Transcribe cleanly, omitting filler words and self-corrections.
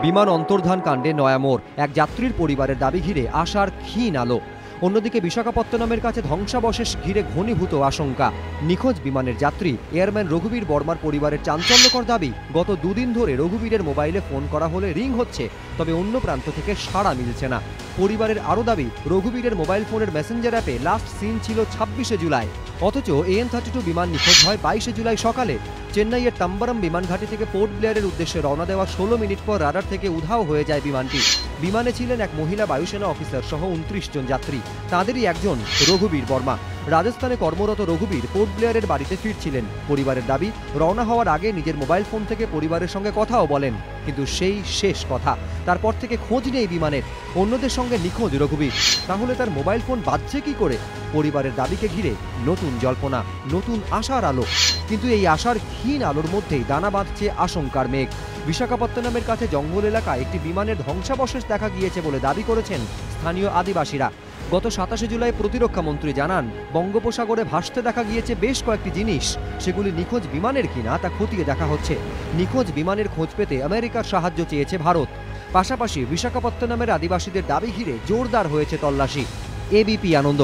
বিমান অন্তর্ধান কাণ্ডে নয়া মোড়, এক যাত্রীর পরিবারের দাবি ঘিরে আশার ক্ষীণ আলো। অন্যদিকে বিশাখাপত্তনমের কাছে ধ্বংসাবশেষ ঘিরে ঘনীভূত আশঙ্কা। নিখোঁজ বিমানের যাত্রী এয়ারম্যান রঘুবীর বর্মার পরিবারের চাঞ্চল্যকর দাবি, গত দুদিন ধরে রঘুবীরের মোবাইলে ফোন করা হলে রিং হচ্ছে, তবে অন্য প্রান্ত থেকে সাড়া মিলছে না। পরিবারের আরও দাবি, রঘুবীরের মোবাইল ফোনের মেসেঞ্জার অ্যাপে লাস্ট সিন ছিল 26শে জুলাই, অথচ AN-32 বিমান নিখোঁজ হয় 22শে জুলাই সকালে। চেন্নাইয়ের তাম্বারাম বিমান ঘাঁটি থেকে পোর্ট ব্লেয়ারের উদ্দেশ্যে রওনা দেওয়ার 16 মিনিট পর রাডার থেকে উধাও হয়ে যায় বিমানটি। বিমানে ছিলেন এক মহিলা বায়ুসেনা অফিসার সহ 29 জন যাত্রী, তাঁদেরই একজন রঘুবীর বর্মা। রাজস্থানে কর্মরত রঘুবীর পোর্ট ব্লেয়ারের বাড়িতে ফিরছিলেন। পরিবারের দাবি, রওনা হওয়ার আগে নিজের মোবাইল ফোন থেকে পরিবারের সঙ্গে কথাও বলেন, কিন্তু সেই শেষ কথা। তারপর থেকে খোঁজ নেই বিমানের। অন্যদের সঙ্গে নিখোঁজ রঘুবীর, তাহলে তার মোবাইল ফোন বাজছে কি করে? পরিবারের দাবিকে ঘিরে নতুন জল্পনা, নতুন আশার আলো। কিন্তু এই আশার ক্ষীণ আলোর মধ্যেই দানা বাঁধছে আশঙ্কার মেঘ। বিশাখাপত্তনমের কাছে জঙ্গল এলাকায় একটি বিমানের ধ্বংসাবশেষ দেখা গিয়েছে বলে দাবি করেছেন স্থানীয় আদিবাসীরা। গত 27শে জুলাই প্রতিরক্ষা মন্ত্রী জানান, বঙ্গোপসাগরে ভাসতে দেখা গিয়েছে বেশ কয়েকটি জিনিস, সেগুলি নিখোঁজ বিমানের কিনা তা খতিয়ে দেখা হচ্ছে। নিখোঁজ বিমানের খোঁজ পেতে আমেরিকার সাহায্য চেয়েছে ভারত। পাশাপাশি বিশাখাপত্তনমের আদিবাসীদের দাবি ঘিরে জোরদার হয়েছে তল্লাশি। ABP আনন্দ।